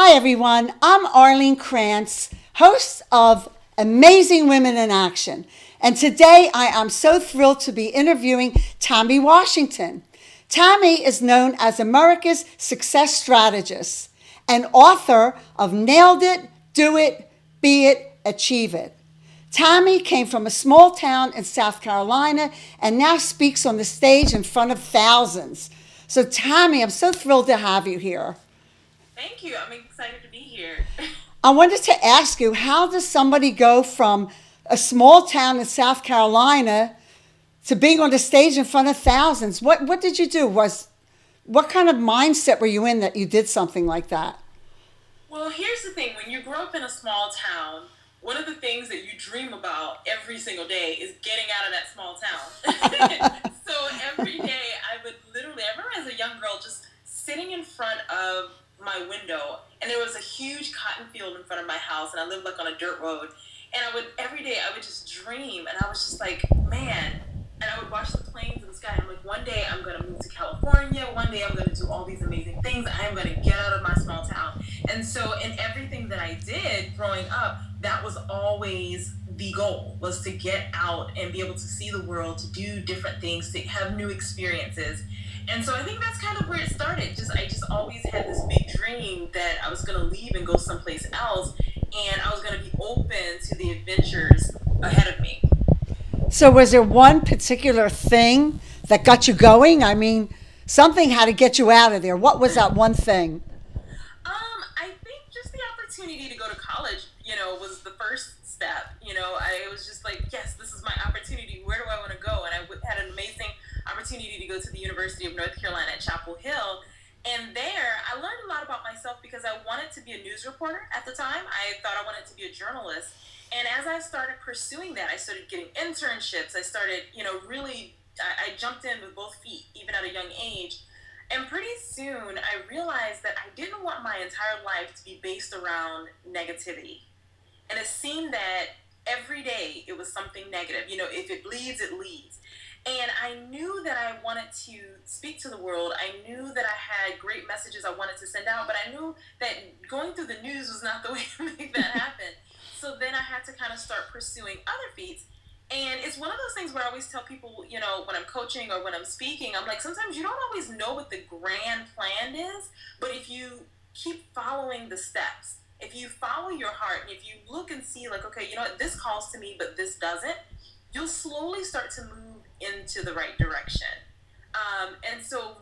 Hi, everyone. I'm Arlene Krantz, host of Amazing Women in Action. And today I am so thrilled to be interviewing Tammy Washington. Tammy is known as America's Success Strategist and author of Nailed It, Do It, Be It, Achieve It. Tammy came from a small town in South Carolina and now speaks on the stage in front of thousands. So, Tammy, I'm so thrilled to have you here. Thank you. I'm excited to be here. I wanted to ask you, how does somebody go from a small town in South Carolina to being on the stage in front of thousands? What did you do? What kind of mindset were you in that you did something like that? Well, here's the thing. When you grow up in a small town, one of the things that you dream about every single day is getting out of that small town. So every day I remember as a young girl just sitting in front of my window, and there was a huge cotton field in front of my house, and I lived like on a dirt road. And every day I would just dream, and I was just like, man. And I would watch the planes in the sky. I'm like, one day I'm going to move to California. One day I'm going to do all these amazing things. I am going to get out of my small town. And so in everything that I did growing up, that was always the goal, was to get out and be able to see the world, to do different things, to have new experiences. And so I think that's kind of where it started. I just always had this big dream that I was going to leave and go someplace else, and I was going to be open to the adventures ahead of me. So, was there one particular thing that got you going? I mean, something had to get you out of there. What was that one thing? I think just the opportunity to go to college, was the first step. I was just like, yes, this is my opportunity. Where do I want to go? And had an amazing opportunity to go to the University of North Carolina at Chapel Hill. And there, I learned a lot about myself because I wanted to be a news reporter at the time. I thought I wanted to be a journalist. And as I started pursuing that, I started getting internships. I started, really, I jumped in with both feet, even at a young age. And pretty soon, I realized that I didn't want my entire life to be based around negativity. And it seemed that every day it was something negative. If it bleeds, it leads. And I knew that I wanted to speak to the world. I knew that I had great messages I wanted to send out, but I knew that going through the news was not the way to make that happen. So then I had to kind of start pursuing other feats. And it's one of those things where I always tell people, when I'm coaching or when I'm speaking, I'm like, sometimes you don't always know what the grand plan is, but if you keep following the steps, if you follow your heart, and if you look and see like, okay, this calls to me, but this doesn't, you'll slowly start to move into the right direction. And so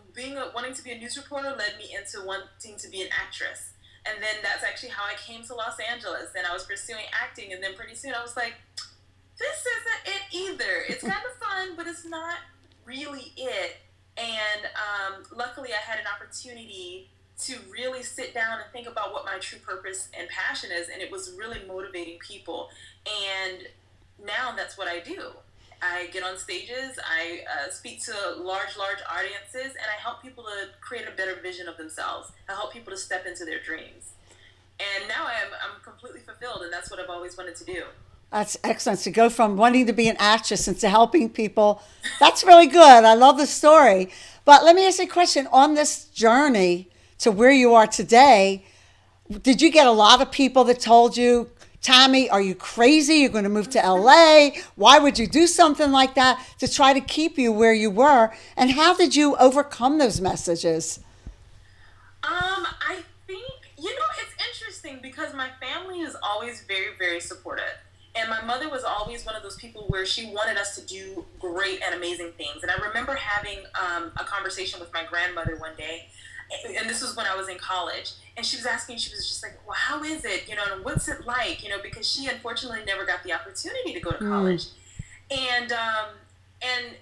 wanting to be a news reporter led me into wanting to be an actress. And then that's actually how I came to Los Angeles, and I was pursuing acting. And then pretty soon I was like, this isn't it either. It's kind of fun, but it's not really it. And luckily I had an opportunity to really sit down and think about what my true purpose and passion is. And it was really motivating people. And now that's what I do. I get on stages, I speak to large audiences, and I help people to create a better vision of themselves. I help people to step into their dreams. And now I'm completely fulfilled, and that's what I've always wanted to do. That's excellent. To go from wanting to be an actress into helping people, that's really good. I love the story. But let me ask you a question. On this journey to where you are today, did you get a lot of people that told you, Tammy, are you crazy? You're going to move to LA. Why would you do something like that to try to keep you where you were? And how did you overcome those messages? I think, it's interesting because my family is always very, very supportive. And my mother was always one of those people where she wanted us to do great and amazing things. And I remember having a conversation with my grandmother one day, and this was when I was in college. And she was asking, she was just like, well, how is it? And what's it like? Because she unfortunately never got the opportunity to go to college. And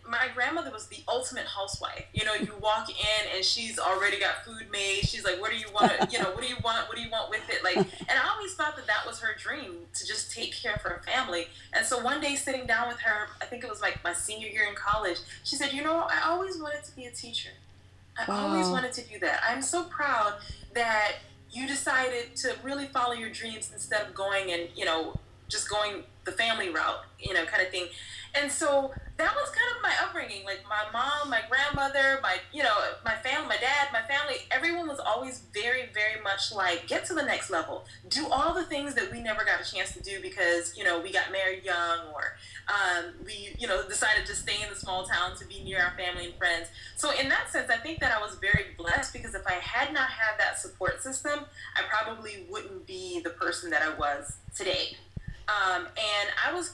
my grandmother was the ultimate housewife. You walk in and she's already got food made. She's like, what do you want? What do you want? What do you want with it? Like, and I always thought that that was her dream, to just take care of her family. And so one day sitting down with her, I think it was like my senior year in college, she said, I always wanted to be a teacher. I always Wow. wanted to do that. I'm so proud that you decided to really follow your dreams instead of going and, just going the family route, kind of thing. And so that was kind of my upbringing. Like my mom, my grandmother, my family, my dad, my family, everyone was always very, very much like, get to the next level. Do all the things that we never got a chance to do because, we got married young or we, decided to stay in the small town to be near our family and friends. So in that sense, I think that I was very blessed because if I had not had that support system, I probably wouldn't be the person that I was today. And I was,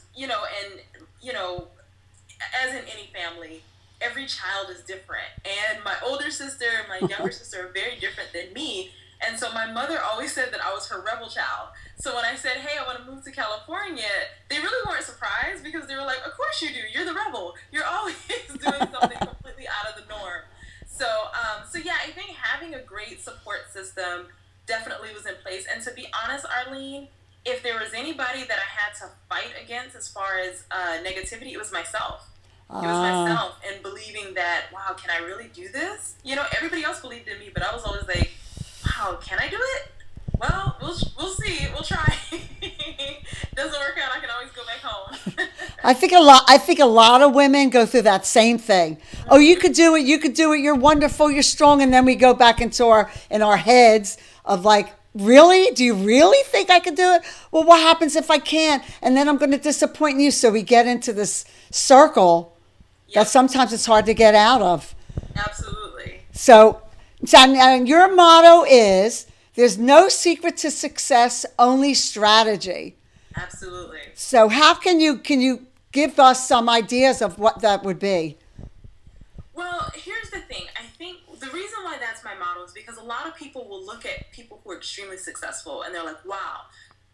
as in any family, every child is different. And my older sister and my younger sister are very different than me. And so my mother always said that I was her rebel child. So when I said, hey, I want to move to California, they really weren't surprised because they were like, of course you do. You're the rebel. You're always doing something completely out of the norm. So yeah, I think having a great support system definitely was in place. And to be honest, Arlene, if there was anybody that I had to fight against as far as negativity, it was myself. It was myself and believing that, wow, can I really do this? Everybody else believed in me, but I was always like, wow, can I do it? Well, we'll see. We'll try. Doesn't work out, I can always go back home. I think a lot of women go through that same thing. Oh, you could do it. You could do it. You're wonderful. You're strong. And then we go back into our heads of like, really? Do you really think I could do it? Well, what happens if I can't? And then I'm going to disappoint you. So we get into this circle that sometimes it's hard to get out of. Absolutely. So and your motto is, there's no secret to success, only strategy. Absolutely. So how can you give us some ideas of what that would be? Well, here's the thing. I think the reason why that's my motto is because a lot of people will look at people who are extremely successful and they're like, wow,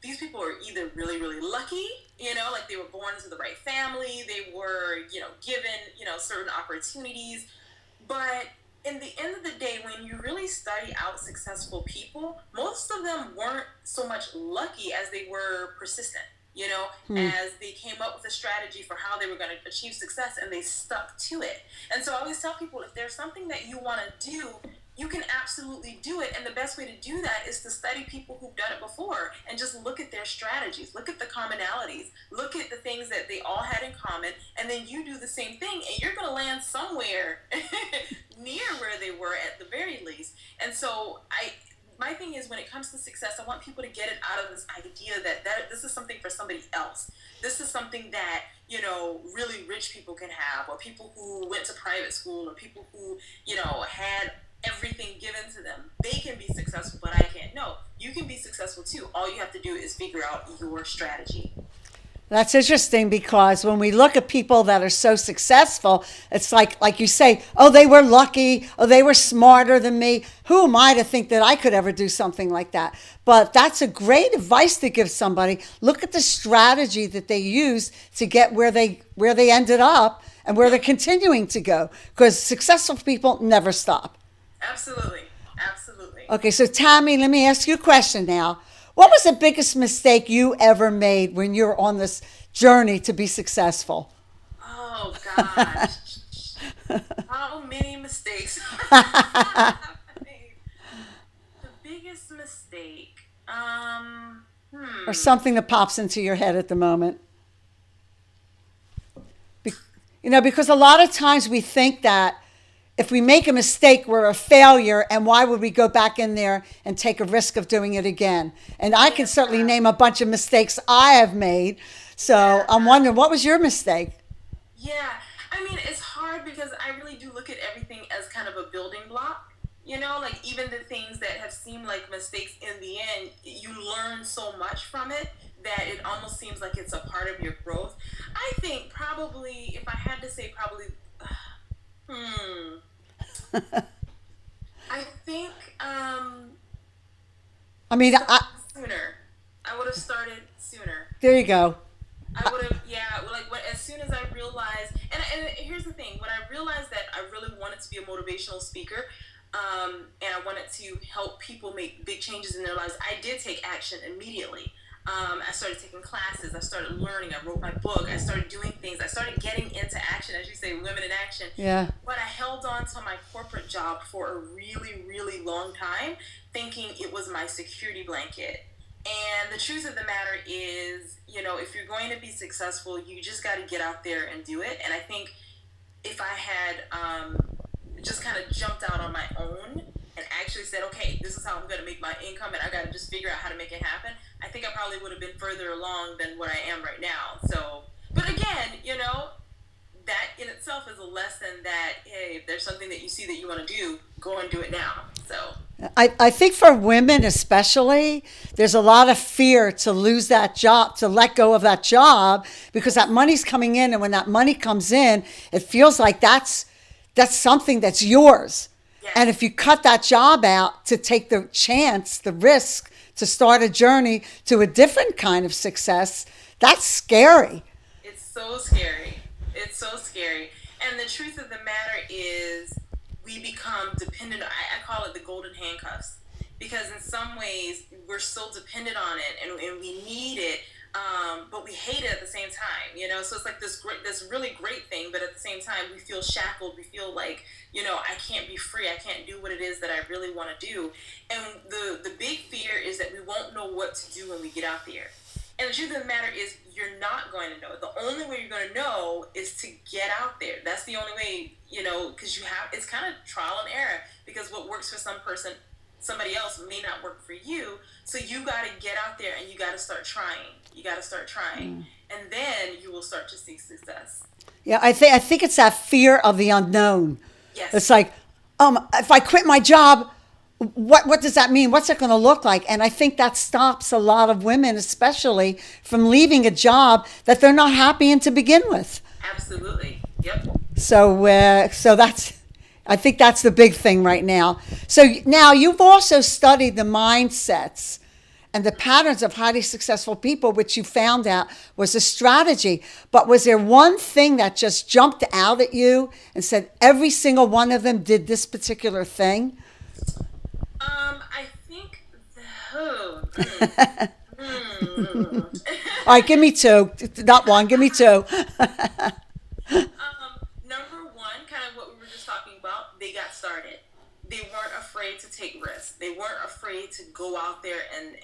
these people are either really, really lucky, like they were born into the right family, they were, given, certain opportunities. But in the end of the day, when you really study out successful people, most of them weren't so much lucky as they were persistent, as they came up with a strategy for how they were going to achieve success and they stuck to it. And so I always tell people, if there's something that you want to do, you can absolutely do it. And the best way to do that is to study people who've done it before and just look at their strategies, look at the commonalities, look at the things that they all had in common, and then you do the same thing and you're going to land somewhere near where they were at the very least. And so my thing is, when it comes to success, I want people to get it out of this idea that this is something for somebody else. This is something that, really rich people can have, or people who went to private school, or people who, had everything given to them. They can be successful, but I can't. No, you can be successful too. All you have to do is figure out your strategy. That's interesting because when we look at people that are so successful, it's like you say, oh, they were lucky, oh, they were smarter than me. Who am I to think that I could ever do something like that? But that's a great advice to give somebody. Look at the strategy that they use to get where they ended up and where they're continuing to go, because successful people never stop. Absolutely. Absolutely. Okay, so Tammy, let me ask you a question now. What was the biggest mistake you ever made when you were on this journey to be successful? Oh, gosh. How many mistakes I've made? The biggest mistake. Or something that pops into your head at the moment? Because a lot of times we think that if we make a mistake, we're a failure, and why would we go back in there and take a risk of doing it again? And I can certainly name a bunch of mistakes I have made. So I'm wondering, what was your mistake? Yeah, I mean, it's hard because I really do look at everything as kind of a building block. Like even the things that have seemed like mistakes, in the end, you learn so much from it that it almost seems like it's a part of your growth. I think probably, if I had to say, probably... I think sooner. I would have started sooner. There you go. I would have, as soon as I realized, and here's the thing, when I realized that I really wanted to be a motivational speaker, and I wanted to help people make big changes in their lives, I did take action immediately. I started taking classes. I started learning. I wrote my book. I started doing things. I started getting into action, as you say, women in action. Yeah. But I held on to my corporate job for a really, really long time, thinking it was my security blanket. And the truth of the matter is, if you're going to be successful, you just got to get out there and do it. And I think if I had just kind of jumped out on my own and actually said, okay, this is how I'm going to make my income and I got to just figure out how to make it happen, I think I probably would have been further along than what I am right now. So, but again, that in itself is a lesson that, hey, if there's something that you see that you want to do, go and do it now. So, I think for women especially, there's a lot of fear to lose that job, to let go of that job, because that money's coming in, and when that money comes in, it feels like that's something that's yours. And yes, if you cut that job out to take the chance, the risk to start a journey to a different kind of success, that's scary. it's so scary. It's so scary. And the truth of the matter is, we become dependent. I call it the golden handcuffs, because in some ways we're so dependent on it, and we need it, but we hate it at the same time. So it's like this really great thing, but at the same time we feel shackled. We feel like, I can't be free. I can't do what it is that I really want to do. And the big fear is that we won't know what to do when we get out there. And the truth of the matter is, you're not going to know. The only way you're going to know is to get out there. That's the only way, because it's kind of trial and error, because what works for some person, somebody else may not work for you. So you got to get out there and you got to start trying. You got to start trying. And then you will start to see success. Yeah, I think it's that fear of the unknown. It's Yes. like, if I quit my job, what does that mean? What's it going to look like? And I think that stops a lot of women, especially, from leaving a job that they're not happy in to begin with. Absolutely. Yep. So I think that's the big thing right now. So now you've also studied the mindsets and the patterns of highly successful people, which you found out was a strategy. But was there one thing that just jumped out at you and said every single one of them did this particular thing? I think, oh, All right, give me two. Not one, give me two. Number one, kind of what we were just talking about, they got started. They weren't afraid to take risks. They weren't afraid to go out there and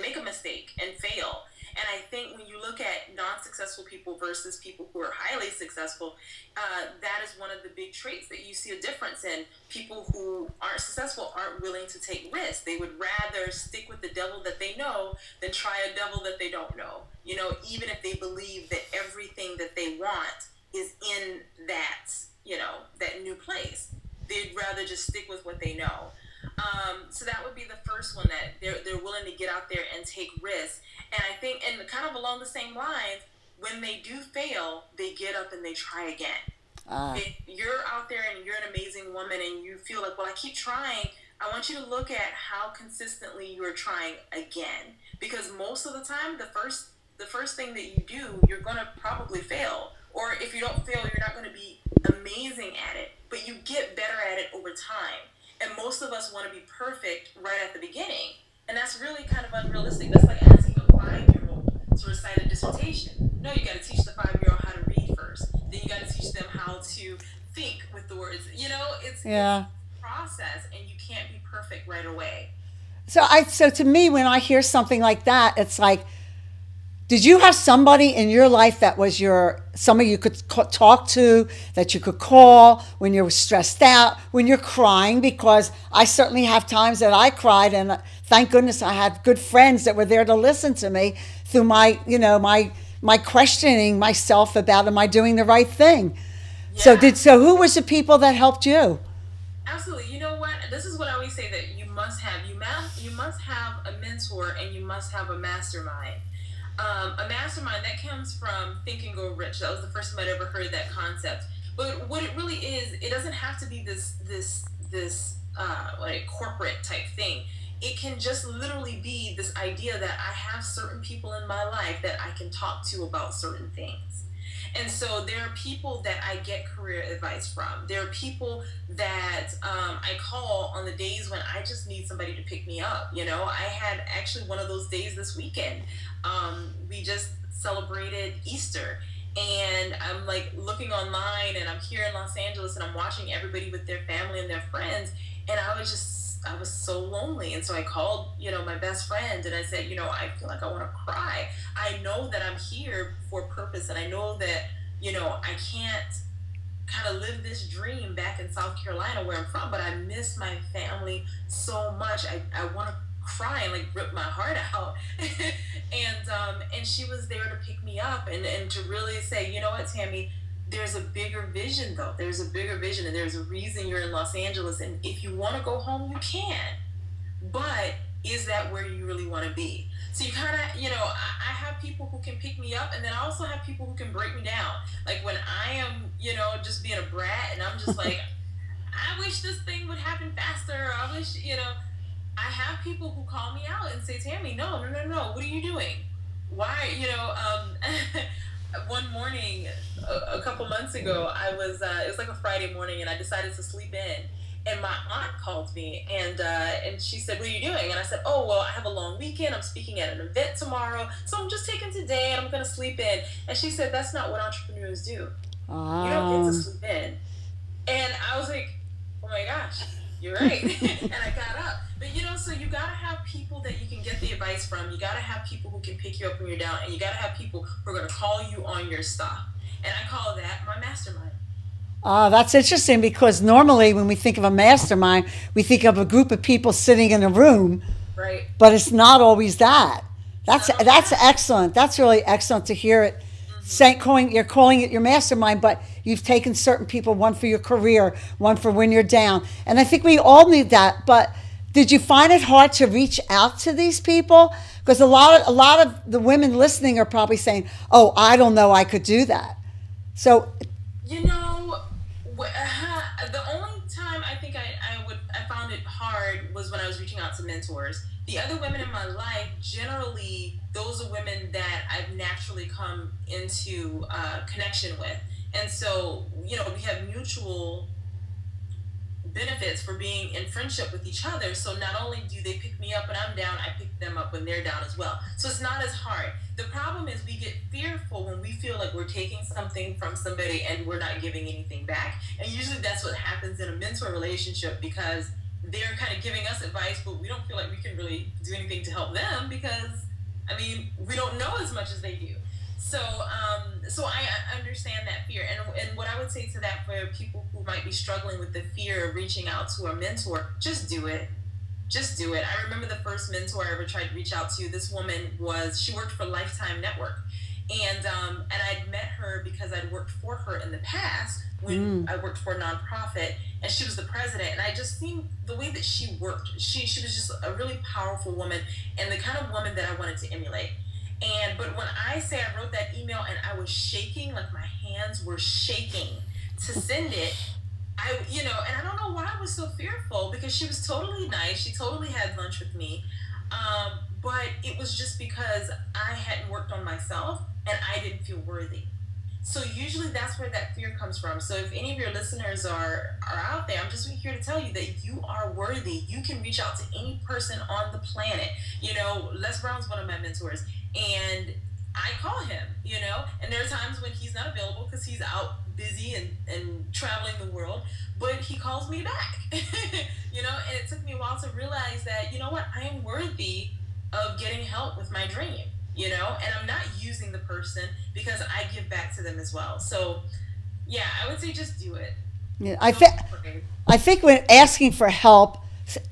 make a mistake and fail. And I think when you look at non-successful people versus people who are highly successful, that is one of the big traits that you see a difference in. People who aren't successful aren't willing to take risks. They would rather stick with the devil that they know than try a devil that they don't know. Even if they believe that everything that they want is in that, that new place, they'd rather just stick with what they know. So that would be the first one, that they're willing to get out there and take risks. And I think, and kind of along the same lines, when they do fail, they get up and they try again. If you're out there and you're an amazing woman and you feel like, well, I keep trying, I want you to look at how consistently you're trying again. Because most of the time, the first thing that you do, you're going to probably fail. Or if you don't fail, you're not going to be amazing at it, but you get better at it over time. And most of us want to be perfect right at the beginning. And that's really kind of unrealistic. That's like asking a 5-year-old to recite a dissertation. No, you got to teach the 5-year-old how to read first. Then you got to teach them how to think with the words. It's Yeah. a process, and you can't be perfect right away. So to me, when I hear something like that, it's like, did you have somebody in your life that was somebody you could talk to, that you could call when you were stressed out, when you're crying? Because I certainly have times that I cried, and thank goodness I had good friends that were there to listen to me through my questioning myself about, am I doing the right thing? So Yeah. who was the people that helped you? Absolutely. You know what? This is what I always say, that you must have a mentor, and you must have a mastermind. A mastermind, that comes from Think and Go Rich. That was the first time I'd ever heard that concept. But what it really is, it doesn't have to be this like corporate type thing. It can just literally be this idea that I have certain people in my life that I can talk to about certain things. And so there are people that I get career advice from. There are people that I call on the days when I just need somebody to pick me up. I had actually one of those days this weekend. We just celebrated Easter. And I'm like looking online, and I'm here in Los Angeles, and I'm watching everybody with their family and their friends. And I was just I was so lonely. And so I called, my best friend, and I said, I feel like I want to cry. I know that I'm here for a purpose, and I know that, I can't kind of live this dream back in South Carolina where I'm from, but I miss my family so much. I want to cry and like rip my heart out. And she was there to pick me up and to really say, you know what, Tammy, there's a bigger vision though. There's a bigger vision, and there's a reason you're in Los Angeles. And if you want to go home, you can. But is that where you really want to be? So you kind of, I have people who can pick me up, and then I also have people who can break me down. Like when I am, just being a brat, and I'm just like, I wish this thing would happen faster. Or I wish, I have people who call me out and say, Tammy, no, no, no, no. What are you doing? Why, one morning, a couple months ago, it was like a Friday morning, and I decided to sleep in. And my aunt called me, and she said, "What are you doing?" And I said, "Oh, well, I have a long weekend. I'm speaking at an event tomorrow, so I'm just taking today, and I'm going to sleep in." And she said, "That's not what entrepreneurs do. You don't get to sleep in." And I was like, "Oh my gosh, you're right." And I got up. But so you got to have people that you can get the advice from. You got to have people who can pick you up when you're down, and you got to have people who are going to call you on your stuff. And I call that my mastermind. That's interesting because normally when we think of a mastermind, we think of a group of people sitting in a room, Right. but it's not always that. That's that. excellent. That's really excellent to hear it. You're calling it your mastermind, but you've taken certain people, one for your career, one for when you're down, and I think we all need that. But did you find it hard to reach out to these people? Because a lot of the women listening are probably saying, "Oh, I don't know, I could do that." So You know, the only time I think I found it hard was when I was reaching out to mentors. The other women in my life, generally, those are women that I've naturally come into connection with, and so we have mutual benefits for being in friendship with each other. So not only do they pick me up when I'm down, I pick them up when they're down as well. So it's not as hard. The problem is we get fearful when we feel like we're taking something from somebody and we're not giving anything back. And usually that's what happens in a mentor relationship, because they're kind of giving us advice, but we don't feel like we can really do anything to help them because, I mean, we don't know as much as they do. So I understand that fear, and what I would say to that for people who might be struggling with the fear of reaching out to a mentor, just do it. Just do it. I remember the first mentor I ever tried to reach out to. This woman she worked for Lifetime Network, and I'd met her because I'd worked for her in the past when I worked for a nonprofit, and she was the president, and I just seen the way that she worked. She was just a really powerful woman, and the kind of woman that I wanted to emulate. But when I say I wrote that email and I was shaking, like my hands were shaking to send it, and I don't know why I was so fearful, because she was totally nice. She totally had lunch with me. But it was just because I hadn't worked on myself and I didn't feel worthy. So usually that's where that fear comes from. So if any of your listeners are out there, I'm just here to tell you that you are worthy. You can reach out to any person on the planet. Les Brown's one of my mentors, and I call him, and there are times when he's not available because he's out busy and traveling the world, but he calls me back, and it took me a while to realize that, what, I am worthy of getting help with my dream, and I'm not using the person because I give back to them as well. So, yeah, I would say just do it. yeah, Don't I think when asking for help,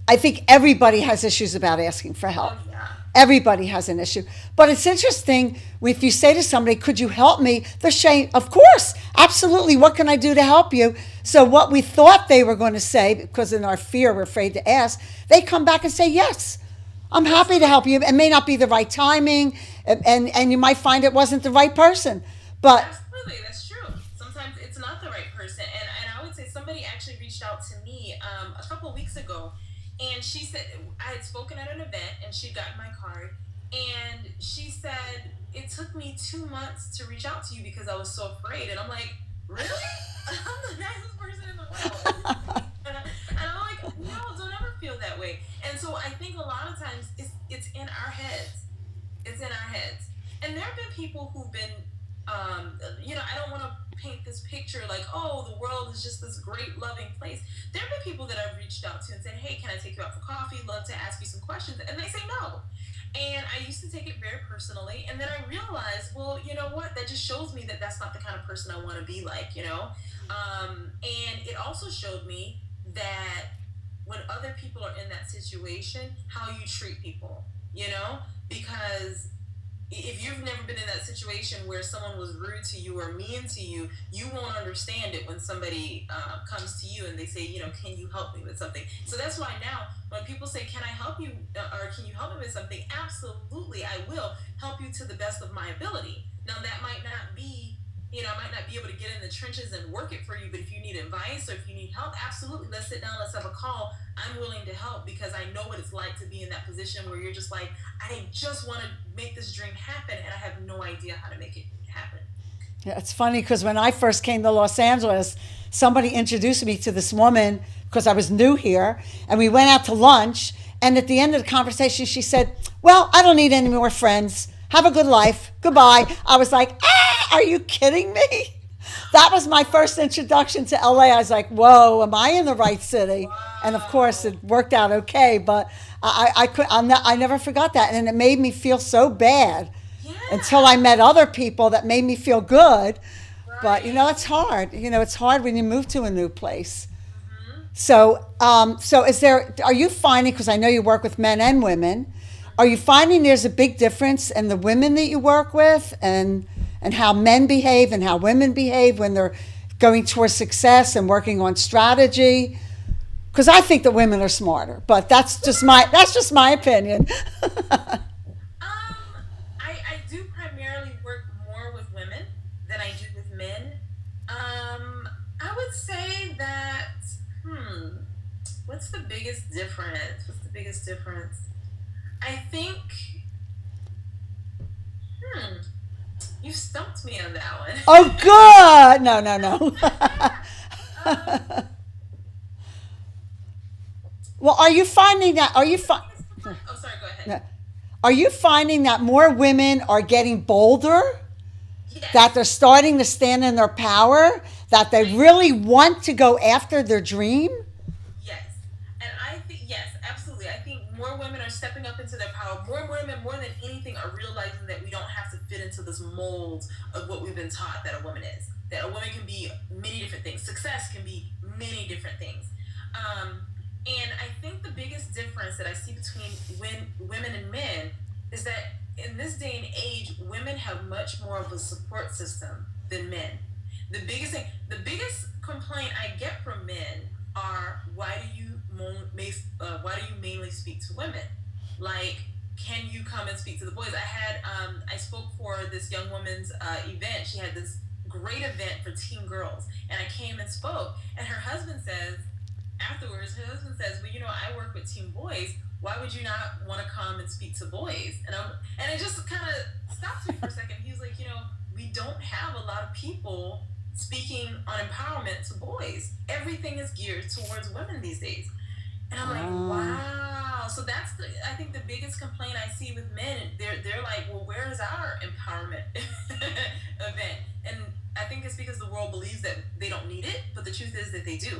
I think everybody has issues about asking for help. Oh, yeah. Everybody has an issue. But it's interesting if you say to somebody, "Could you help me?" They're saying, "Of course, absolutely. What can I do to help you?" So what we thought they were going to say, because in our fear we're afraid to ask, they come back and say, "Yes, I'm happy to help you." It may not be the right timing, and you might find it wasn't the right person. But Absolutely, that's true. Sometimes it's not the right person, and I would say somebody actually reached out to me a couple of weeks ago, and she said I had spoken at an event, and she'd gotten my card, and she said it took me 2 months to reach out to you because I was so afraid, and I'm like, really? I'm the nicest person in the world. And I'm like, no, don't ever feel that way. And so I think a lot of times it's in our heads. It's in our heads. And there have been people who've been I don't want to paint this picture like, oh, the world is just this great, loving place. There have been people that I've reached out to and said, hey, can I take you out for coffee? Love to ask you some questions. And they say no. And I used to take it very personally. And then I realized, well, you know what? That just shows me that that's not the kind of person I want to be like, you know? And it also showed me that when other people are in that situation, how you treat people, you know? Because if you've never been in that situation where someone was rude to you or mean to you, you won't understand it when somebody comes to you and they say, can you help me with something? So that's why now when people say, can I help you or can you help me with something? Absolutely, I will help you to the best of my ability. Now that might not be, I might not be able to get in the trenches and work it for you, but if you need advice or if you need help, absolutely, let's sit down, let's have a call. I'm willing to help because I know what it's like to be in that position where you're just like, I just want to make this dream happen and I have no idea how to make it happen. Yeah, it's funny because when I first came to Los Angeles, somebody introduced me to this woman because I was new here, and we went out to lunch. And at the end of the conversation, she said, "Well, I don't need any more friends. Have a good life. Goodbye." I was like, "Ah, are you kidding me?" That was my first introduction to LA. I was like, "Whoa, am I in the right city?" And of course, Wow. it worked out okay. But I never forgot that, and it made me feel so bad until I Yeah. met other people that made me feel good. But Right. it's hard. It's hard when you move to a new place. Mm-hmm. So are you finding, because I know you work with men and women, are you finding there's a big difference in the women that you work with, and how men behave and how women behave when they're going towards success and working on strategy? Because I think that women are smarter, but that's just my opinion. I do primarily work more with women than I do with men. I would say that, hmm, what's the biggest difference? What's the biggest difference? I think, hmm, you stumped me on that one. Oh, good. No, no, no. um, Well, are you finding that? I think the biggest complaint. Oh, sorry, go ahead. Are you finding that more women are getting bolder? That they're Yes, starting to stand in their power? That they I really want to go after their dream? Yes. And I think, yes, absolutely. I think more women are stepping up into their power. More women, more than anything, are realizing that we don't have to fit into this mold of what we've been taught that a woman is. That a woman can be many different things. Success can be many different things. Um, and I think the biggest difference that I see between women and men is that in this day and age, women have much more of a support system than men. The biggest complaint I get from men are why do you mainly speak to women? Like, can you come and speak to the boys? I spoke for this young woman's event. She had this great event for teen girls, and I came and spoke. And her husband says, well, I work with teen boys. Why would you not want to come and speak to boys? And it just kind of stopped me for a second. He was like, we don't have a lot of people speaking on empowerment to boys. Everything is geared towards women these days. And I'm like, Ah. wow. So I think the biggest complaint I see with men, they're like, well, where is our empowerment event? And I think it's because the world believes that they don't need it, but the truth is that they do.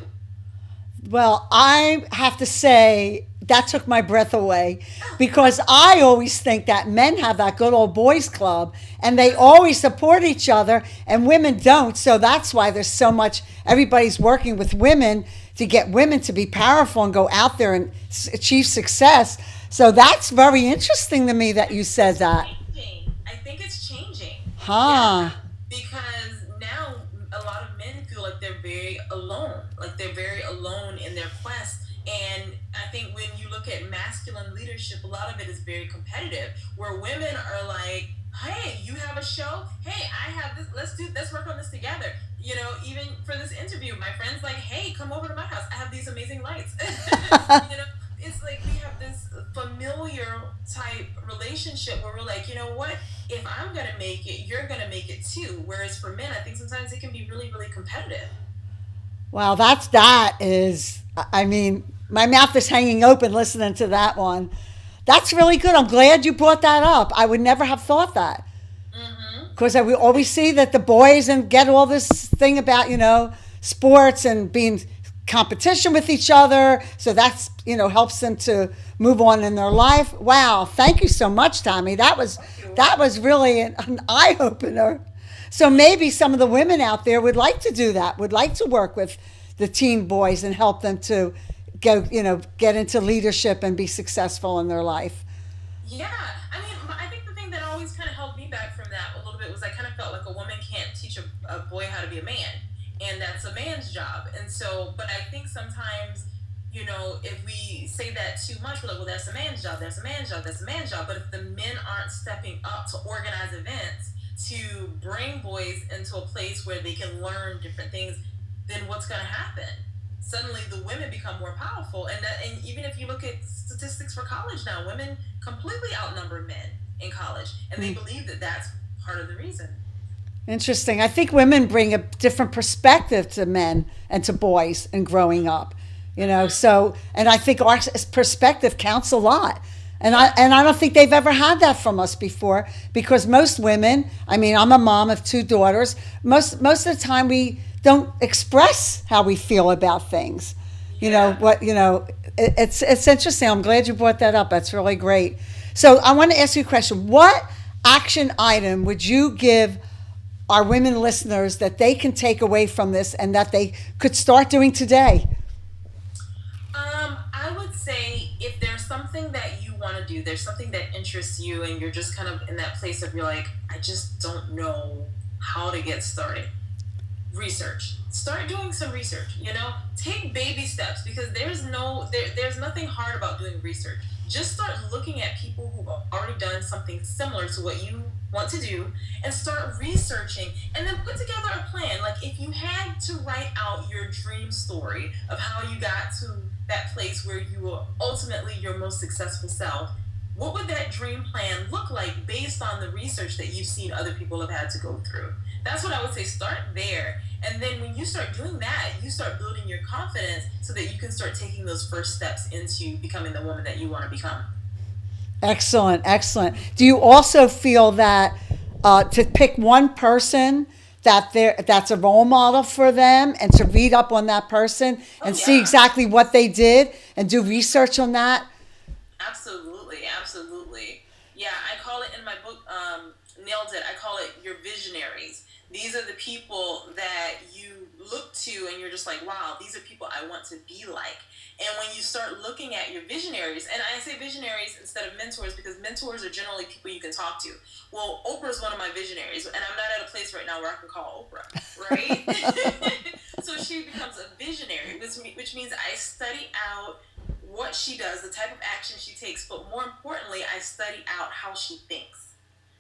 Well, I have to say that took my breath away because I always think that men have that good old boys club and they always support each other and women don't. So that's why there's so much, everybody's working with women to get women to be powerful and go out there and achieve success. So that's very interesting to me that I you think said it's that. changing. I think it's changing. Yeah, Huh. because now a lot of men feel like they're very alone, like they're very alone in their quest. And I think when you look at masculine leadership, a lot of it is very competitive, where women are like, "Hey, you have a show? Hey, I have this. Let's work on this together." Even for this interview, my friend's like, "Hey, come over to my house. I have these amazing lights." you know, it's like we have this familiar type relationship where we're like, you know what? If I'm gonna make it, you're gonna make it too. Whereas for men, I think sometimes it can be really, really competitive. Well, that is, I mean, my mouth is hanging open listening to that one. That's really good. I'm glad you brought that up. I would never have thought that. Mm-hmm. Because we always see that the boys and get all this thing about, sports and being competition with each other. So that's, helps them to move on in their life. Wow. Thank you so much, Tommy. That was really an eye opener. So maybe some of the women out there would like to do that, would like to work with the teen boys and help them to get into leadership and be successful in their life. Yeah, I mean, I think the thing that always kind of held me back from that a little bit was I kind of felt like a woman can't teach a boy how to be a man, and that's a man's job. And so, but I think sometimes, if we say that too much, we're like, well, that's a man's job, that's a man's job, that's a man's job. But if the men aren't stepping up to organize events, to bring boys into a place where they can learn different things, then what's going to happen? Suddenly the women become more powerful, and even if you look at statistics for college now, women completely outnumber men in college, and they believe that that's part of the reason. Interesting. I think women bring a different perspective to men and to boys in growing up. So, and I think our perspective counts a lot. And I don't think they've ever had that from us before, because most women, I mean, I'm a mom of two daughters. Most of the time we don't express how we feel about things. Yeah. It's interesting. I'm glad you brought that up. That's really great. So I want to ask you a question. What action item would you give our women listeners that they can take away from this and that they could start doing today? I would say if there's something that you want to do, there's something that interests you, and you're just kind of in that place of you're like, I just don't know how to get started. Research. Start doing some research. Take baby steps, because there's nothing hard about doing research. Just start looking at people who've already done something similar to what you want to do, and start researching, and then put together a plan. Like, if you had to write out your dream story of how you got to that place where you were ultimately your most successful self, what would that dream plan look like based on the research that you've seen other people have had to go through? That's what I would say. Start there. And then when you start doing that, you start building your confidence so that you can start taking those first steps into becoming the woman that you want to become. Excellent, excellent. Do you also feel that to pick one person that's a role model for them, and to read up on that person Oh, and see yeah. exactly what they did and do research on that? Absolutely, absolutely. Yeah, I call it in my book, Nailed It, I call it your visionaries. These are the people that you look to and you're just like, wow, these are people I want to be like. And when you start looking at your visionaries, and I say visionaries instead of mentors because mentors are generally people you can talk to. Well, Oprah is one of my visionaries, and I'm not at a place right now where I can call Oprah, right? So she becomes a visionary, which means I study out what she does, the type of action she takes, but more importantly, I study out how she thinks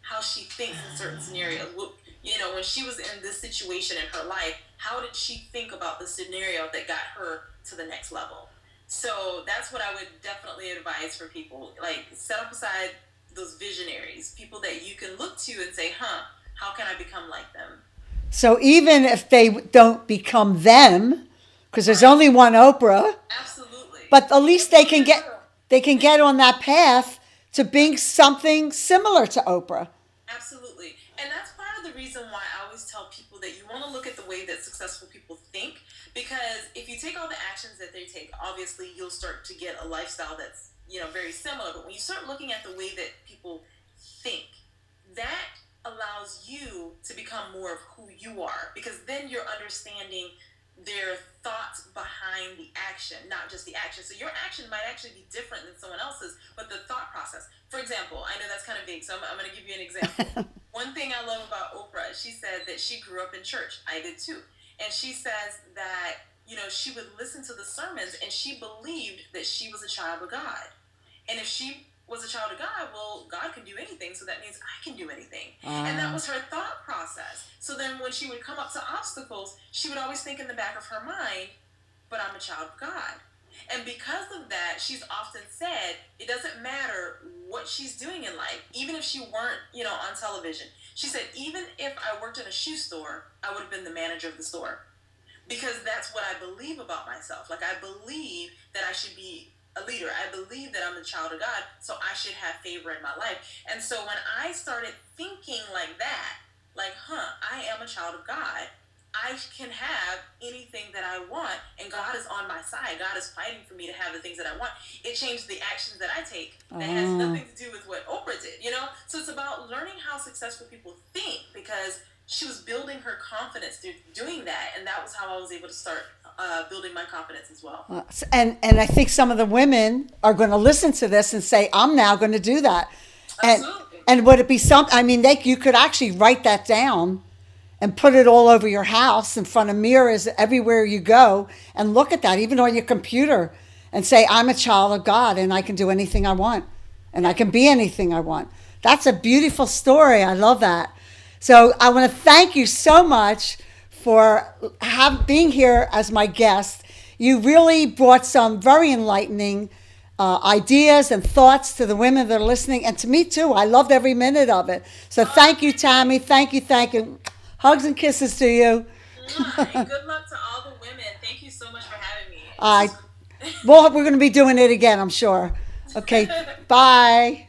in certain scenarios. When she was in this situation in her life, how did she think about the scenario that got her to the next level? So that's what I would definitely advise for people. Like, set up aside those visionaries, people that you can look to and say, how can I become like them? So even if they don't become them, because there's Right. only one Oprah, Absolutely. but at least It's only a girl. they can get on that path to being something similar to Oprah. Absolutely. And that's part of the reason why I always tell people that you want to look at the way that successful people think. Because if you take all the actions that they take, obviously you'll start to get a lifestyle that's, very similar. But when you start looking at the way that people think, that allows you to become more of who you are. Because then you're understanding their thoughts behind the action, not just the action. So your action might actually be different than someone else's, but the thought process. For example, I know that's kind of vague, so I'm going to give you an example. One thing I love about Oprah, she said that she grew up in church. I did too. And she says that, she would listen to the sermons and she believed that she was a child of God. And if she was a child of God, well, God can do anything, so that means I can do anything. And that was her thought process. So then when she would come up to obstacles, she would always think in the back of her mind, but I'm a child of God. And because of that, she's often said it doesn't matter what she's doing in life, even if she weren't, on television. She said, even if I worked in a shoe store, I would have been the manager of the store. Because that's what I believe about myself. Like, I believe that I should be a leader. I believe that I'm a child of God, so I should have favor in my life. And so when I started thinking like that, am a child of God. I can have anything that I want, and God is on my side. God is fighting for me to have the things that I want. It changed the actions that I take. That has nothing to do with what Oprah did, you know? So it's about learning how successful people think, because she was building her confidence through doing that, and that was how I was able to start building my confidence as well. And I think some of the women are going to listen to this and say, I'm now going to do that. Absolutely. And would it be something, I mean, you could actually write that down and put it all over your house in front of mirrors everywhere you go, and look at that, even on your computer, and say, I'm a child of God and I can do anything I want and I can be anything I want. That's a beautiful story. I love that. So I want to thank you so much for being here as my guest. You really brought some very enlightening ideas and thoughts to the women that are listening, and to me too. I loved every minute of it. So thank you, Tammy. Thank you. Hugs and kisses to you. And good luck to all the women. Thank you so much for having me. Well, we're going to be doing it again, I'm sure. Okay, bye.